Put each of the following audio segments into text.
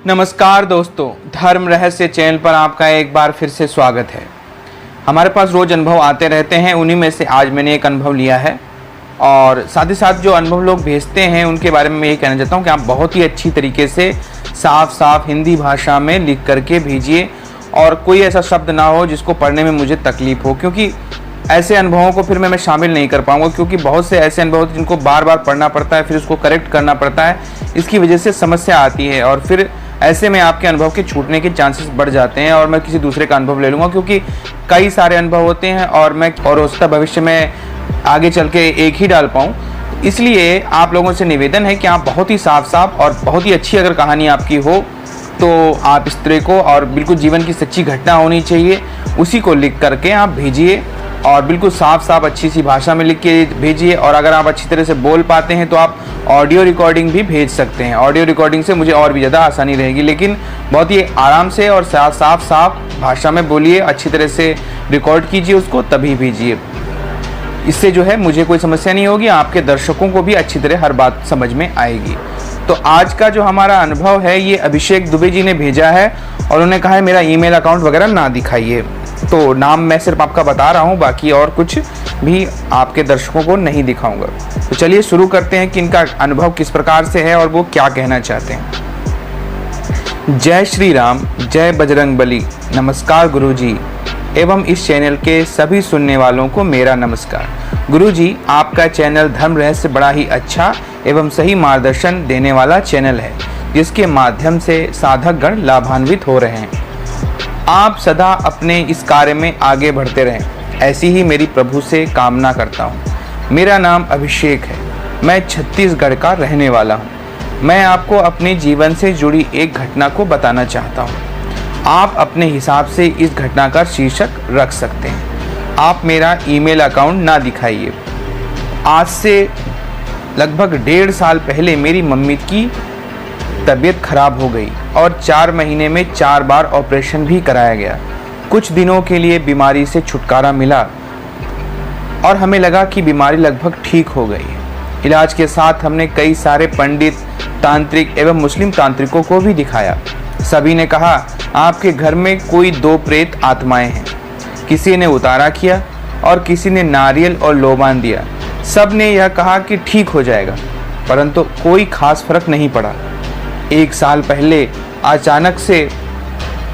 नमस्कार दोस्तों, धर्म रहस्य चैनल पर आपका एक बार फिर से स्वागत है। हमारे पास रोज़ अनुभव आते रहते हैं, उन्हीं में से आज मैंने एक अनुभव लिया है और साथ ही साथ जो अनुभव लोग भेजते हैं उनके बारे में मैं ये कहना चाहता हूँ कि आप बहुत ही अच्छी तरीके से साफ हिंदी भाषा में लिख करके भेजिए और कोई ऐसा शब्द ना हो जिसको पढ़ने में मुझे तकलीफ़ हो, क्योंकि ऐसे अनुभवों को फिर मैं शामिल नहीं कर पाऊंगा, क्योंकि बहुत से ऐसे अनुभव जिनको बार बार पढ़ना पड़ता है, फिर उसको करेक्ट करना पड़ता है, इसकी वजह से समस्या आती है और फिर ऐसे में आपके अनुभव के छूटने के चांसेस बढ़ जाते हैं और मैं किसी दूसरे का अनुभव ले लूँगा, क्योंकि कई सारे अनुभव होते हैं और उसका भविष्य में आगे चल के एक ही डाल पाऊँ। इसलिए आप लोगों से निवेदन है कि आप बहुत ही साफ और बहुत ही अच्छी अगर कहानी आपकी हो तो आप इस तरह को, और बिल्कुल जीवन की सच्ची घटना होनी चाहिए, उसी को लिख करके आप भेजिए और बिल्कुल साफ अच्छी सी भाषा में लिख के भेजिए। और अगर आप अच्छी तरह से बोल पाते हैं तो आप ऑडियो रिकॉर्डिंग भी भेज सकते हैं। ऑडियो रिकॉर्डिंग से मुझे और भी ज़्यादा आसानी रहेगी, लेकिन बहुत ही आराम से और साफ भाषा में बोलिए, अच्छी तरह से रिकॉर्ड कीजिए उसको, तभी भेजिए। इससे जो है मुझे कोई समस्या नहीं होगी, आपके दर्शकों को भी अच्छी तरह हर बात समझ में आएगी। तो आज का जो हमारा अनुभव है ये अभिषेक दुबे जी ने भेजा है और उन्होंने कहा है मेरा ईमेल अकाउंट वगैरह ना दिखाइए। तो नाम मैं सिर्फ आपका बता रहा हूँ, बाकी और कुछ भी आपके दर्शकों को नहीं दिखाऊंगा। तो चलिए शुरू करते हैं कि इनका अनुभव किस प्रकार से है और वो क्या कहना चाहते हैं। जय श्री राम, जय बजरंगबली। नमस्कार गुरुजी एवं इस चैनल के सभी सुनने वालों को मेरा नमस्कार। गुरुजी, आपका चैनल धर्म रहस्य बड़ा ही अच्छा एवं सही मार्गदर्शन देने वाला चैनल है, जिसके माध्यम से साधक गण लाभान्वित हो रहे हैं। आप सदा अपने इस कार्य में आगे बढ़ते रहें, ऐसी ही मेरी प्रभु से कामना करता हूँ। मेरा नाम अभिषेक है, मैं छत्तीसगढ़ का रहने वाला हूँ। मैं आपको अपने जीवन से जुड़ी एक घटना को बताना चाहता हूँ। आप अपने हिसाब से इस घटना का शीर्षक रख सकते हैं। आप मेरा ईमेल अकाउंट ना दिखाइए। आज से लगभग 1.5 साल पहले मेरी मम्मी की तबीयत खराब हो गई और 4 महीने में 4 बार ऑपरेशन भी कराया गया। कुछ दिनों के लिए बीमारी से छुटकारा मिला और हमें लगा कि बीमारी लगभग ठीक हो गई है। इलाज के साथ हमने कई सारे पंडित, तांत्रिक एवं मुस्लिम तांत्रिकों को भी दिखाया। सभी ने कहा आपके घर में कोई 2 प्रेत आत्माएं हैं। किसी ने उतारा किया और किसी ने नारियल और लोबान दिया। सब ने यह कहा कि ठीक हो जाएगा, परंतु कोई खास फर्क नहीं पड़ा। 1 साल पहले अचानक से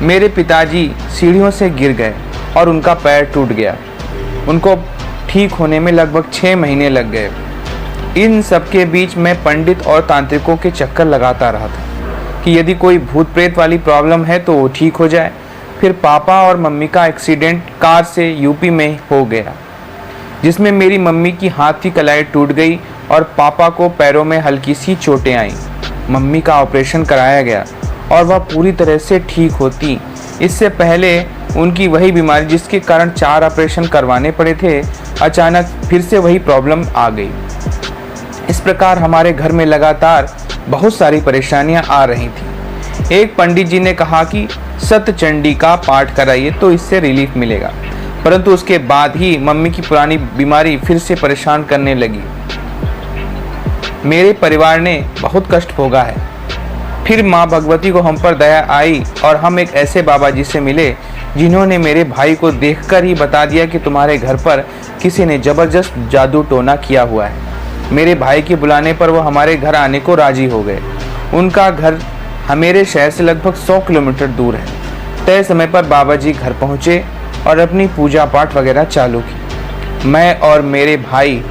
मेरे पिताजी सीढ़ियों से गिर गए और उनका पैर टूट गया। उनको ठीक होने में लगभग 6 महीने लग गए। इन सब के बीच मैं पंडित और तांत्रिकों के चक्कर लगाता रहा था कि यदि कोई भूत प्रेत वाली प्रॉब्लम है तो वो ठीक हो जाए। फिर पापा और मम्मी का एक्सीडेंट कार से यूपी में हो गया, जिसमें मेरी मम्मी की हाथ की कलाई टूट गई और पापा को पैरों में हल्की सी चोटें आईं। मम्मी का ऑपरेशन कराया गया और वह पूरी तरह से ठीक होती। इससे पहले उनकी वही बीमारी जिसके कारण 4 ऑपरेशन करवाने पड़े थे, अचानक फिर से वही प्रॉब्लम आ गई। इस प्रकार हमारे घर में लगातार बहुत सारी परेशानियां आ रही थी। एक पंडित जी ने कहा कि सतचंडी का पाठ कराइए तो इससे रिलीफ मिलेगा, परंतु उसके बाद ही मम्मी की पुरानी बीमारी फिर से परेशान करने लगी। मेरे परिवार ने बहुत कष्ट भोगा है। फिर माँ भगवती को हम पर दया आई और हम एक ऐसे बाबा जी से मिले जिन्होंने मेरे भाई को देखकर ही बता दिया कि तुम्हारे घर पर किसी ने जबरदस्त जादू टोना किया हुआ है। मेरे भाई के बुलाने पर वो हमारे घर आने को राजी हो गए। उनका घर मेरे शहर से लगभग 100 किलोमीटर दूर है। तय समय पर बाबा जी घर पहुँचे और अपनी पूजा पाठ वगैरह चालू की। मैं और मेरे भाई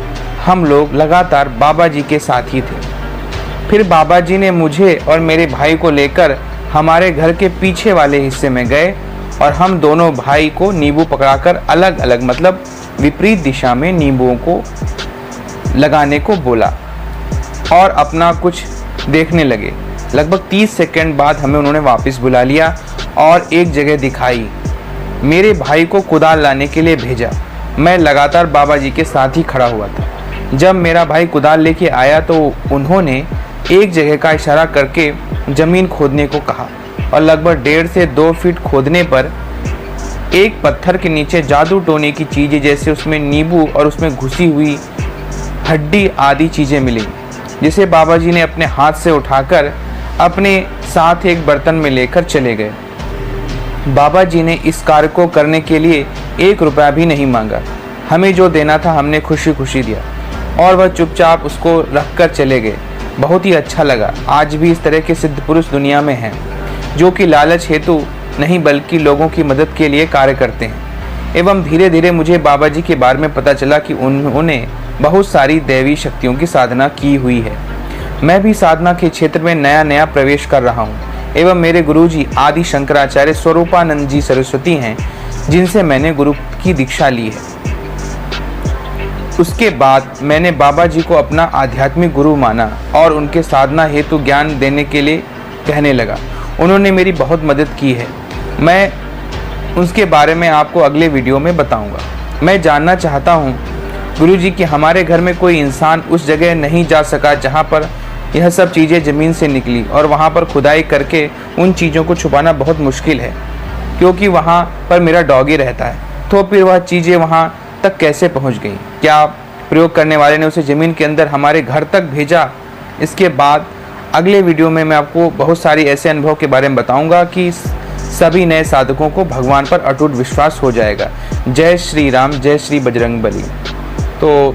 हम लोग लगातार बाबा जी के साथ ही थे। फिर बाबा जी ने मुझे और मेरे भाई को लेकर हमारे घर के पीछे वाले हिस्से में गए और हम दोनों भाई को नींबू पकड़ाकर अलग अलग मतलब विपरीत दिशा में नींबुओं को लगाने को बोला और अपना कुछ देखने लगे। लगभग 30 सेकंड बाद हमें उन्होंने वापस बुला लिया और एक जगह दिखाई। मेरे भाई को कुदाल लाने के लिए भेजा। मैं लगातार बाबा जी के साथ ही खड़ा हुआ था। जब मेरा भाई कुदाल लेके आया तो उन्होंने एक जगह का इशारा करके ज़मीन खोदने को कहा और लगभग 1.5 से 2 फीट खोदने पर एक पत्थर के नीचे जादू टोने की चीज़ें जैसे उसमें नींबू और उसमें घुसी हुई हड्डी आदि चीज़ें मिली, जिसे बाबा जी ने अपने हाथ से उठाकर अपने साथ एक बर्तन में लेकर चले गए। बाबा जी ने इस कार्य को करने के लिए 1 रुपया भी नहीं मांगा। हमें जो देना था हमने खुशी खुशी दिया और वह चुपचाप उसको रख कर चले गए। बहुत ही अच्छा लगा। आज भी इस तरह के सिद्ध पुरुष दुनिया में हैं, जो कि लालच हेतु नहीं बल्कि लोगों की मदद के लिए कार्य करते हैं। एवं धीरे धीरे मुझे बाबा जी के बारे में पता चला कि उन्होंने बहुत सारी दैवी शक्तियों की साधना की हुई है। मैं भी साधना के क्षेत्र में नया नया प्रवेश कर रहा हूँ। एवं मेरे गुरुजी आदि शंकराचार्य स्वरूपानंद जी सरस्वती हैं, जिनसे मैंने गुरु की दीक्षा ली है। उसके बाद मैंने बाबा जी को अपना आध्यात्मिक गुरु माना और उनके साधना हेतु ज्ञान देने के लिए कहने लगा। उन्होंने मेरी बहुत मदद की है। मैं उसके बारे में आपको अगले वीडियो में बताऊंगा। मैं जानना चाहता हूं गुरुजी कि हमारे घर में कोई इंसान उस जगह नहीं जा सका जहां पर यह सब चीज़ें ज़मीन से निकली और वहां पर खुदाई करके उन चीज़ों को छुपाना बहुत मुश्किल है, क्योंकि वहां पर मेरा डॉगी रहता है। तो फिर वह चीज़ें वहां तक कैसे पहुंच गई? क्या प्रयोग करने वाले ने उसे ज़मीन के अंदर हमारे घर तक भेजा? इसके बाद अगले वीडियो में मैं आपको बहुत सारी ऐसे अनुभव के बारे में बताऊंगा कि सभी नए साधकों को भगवान पर अटूट विश्वास हो जाएगा। जय श्री राम, जय श्री बजरंगबली। तो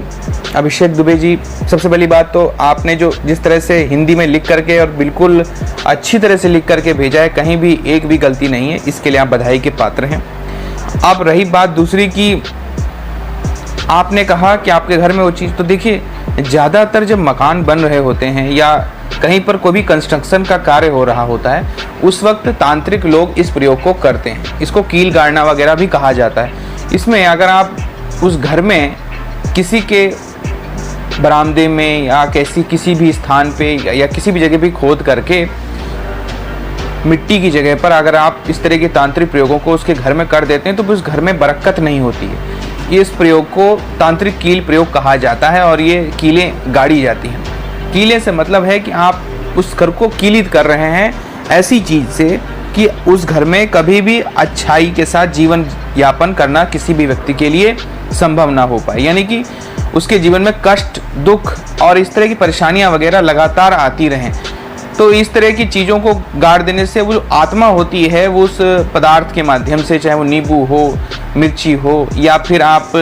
अभिषेक दुबे जी, सबसे पहली बात तो आपने जो जिस तरह से हिंदी में लिख करके और बिल्कुल अच्छी तरह से लिख करके भेजा है, कहीं भी एक भी गलती नहीं है, इसके लिए आप बधाई के पात्र हैं। अब रही बात दूसरी की आपने कहा कि आपके घर में वो चीज़, तो देखिए ज़्यादातर जब मकान बन रहे होते हैं या कहीं पर कोई भी कंस्ट्रक्शन का कार्य हो रहा होता है, उस वक्त तांत्रिक लोग इस प्रयोग को करते हैं। इसको कील गाड़ना वगैरह भी कहा जाता है। इसमें अगर आप उस घर में किसी के बरामदे में या किसी भी स्थान पे या किसी भी जगह पे खोद करके मिट्टी की जगह पर अगर आप इस तरह के तांत्रिक प्रयोगों को उसके घर में कर देते हैं तो उस घर में बरकत नहीं होती है। इस प्रयोग को तांत्रिक कील प्रयोग कहा जाता है और ये कीलें गाड़ी जाती हैं। कीले से मतलब है कि आप उस घर को कीलित कर रहे हैं ऐसी चीज़ से कि उस घर में कभी भी अच्छाई के साथ जीवन यापन करना किसी भी व्यक्ति के लिए संभव ना हो पाए, यानी कि उसके जीवन में कष्ट, दुख और इस तरह की परेशानियां वगैरह लगातार आती रहें। तो इस तरह की चीज़ों को गाड़ देने से वो जो आत्मा होती है वो उस पदार्थ के माध्यम से, चाहे वो नींबू हो, मिर्ची हो या फिर आप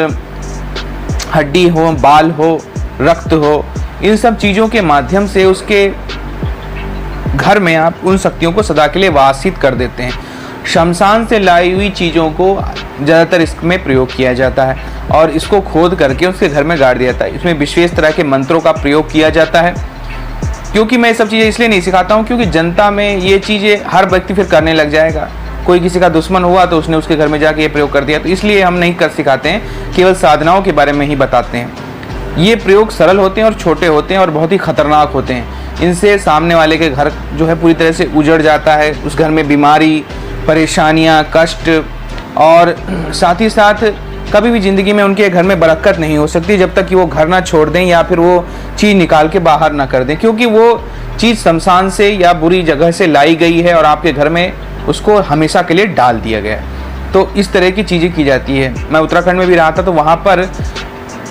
हड्डी हो, बाल हो, रक्त हो, इन सब चीज़ों के माध्यम से उसके घर में आप उन शक्तियों को सदा के लिए वासित कर देते हैं। शमशान से लाई हुई चीज़ों को ज़्यादातर इसमें प्रयोग किया जाता है और इसको खोद करके उसके घर में गाड़ दिया जाता है। इसमें विशेष तरह के मंत्रों का प्रयोग किया जाता है। क्योंकि मैं ये सब चीज़ें इसलिए नहीं सिखाता हूँ क्योंकि जनता में ये चीज़ें हर व्यक्ति फिर करने लग जाएगा। कोई किसी का दुश्मन हुआ तो उसने उसके घर में जाके ये प्रयोग कर दिया, तो इसलिए हम नहीं कर सिखाते हैं, केवल साधनाओं के बारे में ही बताते हैं। ये प्रयोग सरल होते हैं और छोटे होते हैं और बहुत ही खतरनाक होते हैं। इनसे सामने वाले के घर जो है पूरी तरह से उजड़ जाता है। उस घर में बीमारी, परेशानियां, कष्ट और साथ ही साथ कभी भी ज़िंदगी में उनके घर में बरकत नहीं हो सकती जब तक कि वो घर ना छोड़ दें या फिर वो चीज़ निकाल के बाहर ना कर दें, क्योंकि वो चीज़ शमशान से या बुरी जगह से लाई गई है और आपके घर में उसको हमेशा के लिए डाल दिया गया है। तो इस तरह की चीज़ें की जाती है। मैं उत्तराखंड में भी रहा था तो वहाँ पर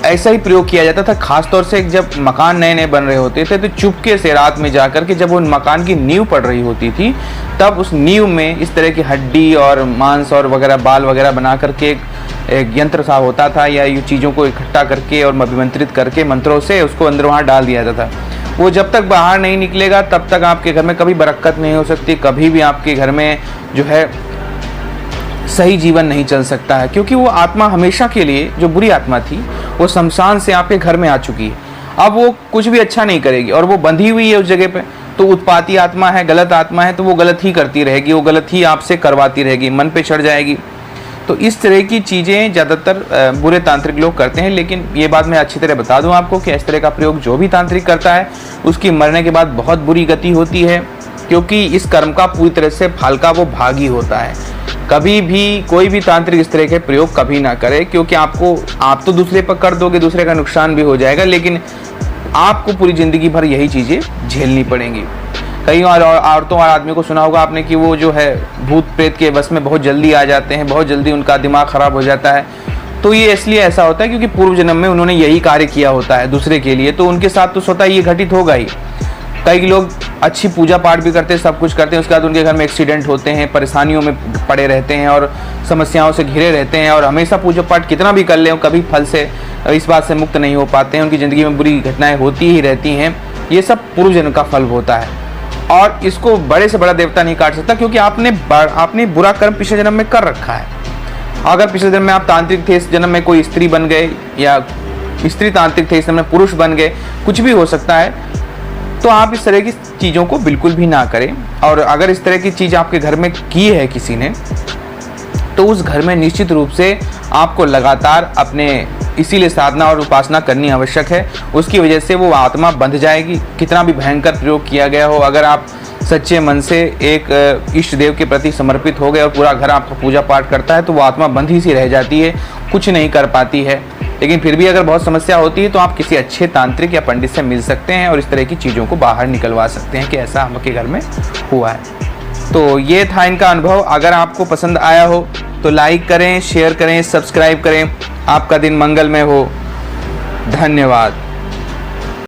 ऐसा ही प्रयोग किया जाता था। खास तौर से जब मकान नए नए बन रहे होते थे तो चुपके से रात में जाकर के जब उन मकान की नींव पड़ रही होती थी तब उस नींव में इस तरह की हड्डी और मांस और वगैरह बाल वगैरह बना करके एक यंत्र सा होता था या ये चीज़ों को इकट्ठा करके और अभिमंत्रित करके मंत्रों से उसको अंदर वहाँ डाल दिया जाता था। वो जब तक बाहर नहीं निकलेगा तब तक आपके घर में कभी बरकत नहीं हो सकती, कभी भी आपके घर में जो है सही जीवन नहीं चल सकता है, क्योंकि वो आत्मा हमेशा के लिए, जो बुरी आत्मा थी, वो शमशान से आपके घर में आ चुकी है। अब वो कुछ भी अच्छा नहीं करेगी और वो बंधी हुई है उस जगह पे। तो उत्पाती आत्मा है, गलत आत्मा है, तो वो गलत ही करती रहेगी, वो गलत ही आपसे करवाती रहेगी, मन पे चढ़ जाएगी। तो इस तरह की चीज़ें ज़्यादातर बुरे तांत्रिक लोग करते हैं। लेकिन ये बात मैं अच्छी तरह बता दूं आपको कि इस तरह का प्रयोग जो भी तांत्रिक करता है उसकी मरने के बाद बहुत बुरी गति होती है, क्योंकि इस कर्म का पूरी तरह से फल का वो भागी होता है। कभी भी कोई भी तांत्रिक इस तरह के प्रयोग कभी ना करे, क्योंकि आप तो दूसरे पर कर दोगे, दूसरे का नुकसान भी हो जाएगा, लेकिन आपको पूरी ज़िंदगी भर यही चीज़ें झेलनी पड़ेंगी। कई औरतों और आदमियों को सुना होगा आपने कि वो जो है भूत प्रेत के बस में बहुत जल्दी आ जाते हैं, बहुत जल्दी उनका दिमाग ख़राब हो जाता है। तो ये इसलिए ऐसा होता है क्योंकि पूर्व जन्म में उन्होंने यही कार्य किया होता है दूसरे के लिए, तो उनके साथ तो स्वतः ये घटित होगा ही। कई लोग अच्छी पूजा पाठ भी करते हैं, सब कुछ करते हैं, उसके बाद उनके घर में एक्सीडेंट होते हैं, परेशानियों में पड़े रहते हैं और समस्याओं से घिरे रहते हैं और हमेशा पूजा पाठ कितना भी कर लें कभी फल से इस बात से मुक्त नहीं हो पाते हैं। उनकी ज़िंदगी में बुरी घटनाएं होती ही रहती हैं। ये सब पूर्व जन्म का फल होता है और इसको बड़े से बड़ा देवता नहीं काट सकता, क्योंकि आपने बुरा कर्म पिछले जन्म में कर रखा है। अगर पिछले जन्म में आप तांत्रिक थे, इस जन्म में कोई स्त्री बन गए, या स्त्री तांत्रिक थे, इस जन्म में पुरुष बन गए, कुछ भी हो सकता है, तो आप इस तरह की चीज़ों को बिल्कुल भी ना करें। और अगर इस तरह की चीज़ आपके घर में की है किसी ने, तो उस घर में निश्चित रूप से आपको लगातार अपने इसीलिए साधना और उपासना करनी आवश्यक है। उसकी वजह से वो आत्मा बंध जाएगी, कितना भी भयंकर प्रयोग किया गया हो। अगर आप सच्चे मन से एक इष्ट देव के प्रति समर्पित हो गए और पूरा घर आपका पूजा पाठ करता है, तो वो आत्मा बंधी सी रह जाती है, कुछ नहीं कर पाती है। लेकिन फिर भी अगर बहुत समस्या होती है तो आप किसी अच्छे तांत्रिक या पंडित से मिल सकते हैं और इस तरह की चीज़ों को बाहर निकलवा सकते हैं कि ऐसा आपके घर में हुआ है। तो ये था इनका अनुभव। अगर आपको पसंद आया हो तो लाइक करें, शेयर करें, सब्सक्राइब करें। आपका दिन मंगलमय हो। धन्यवाद।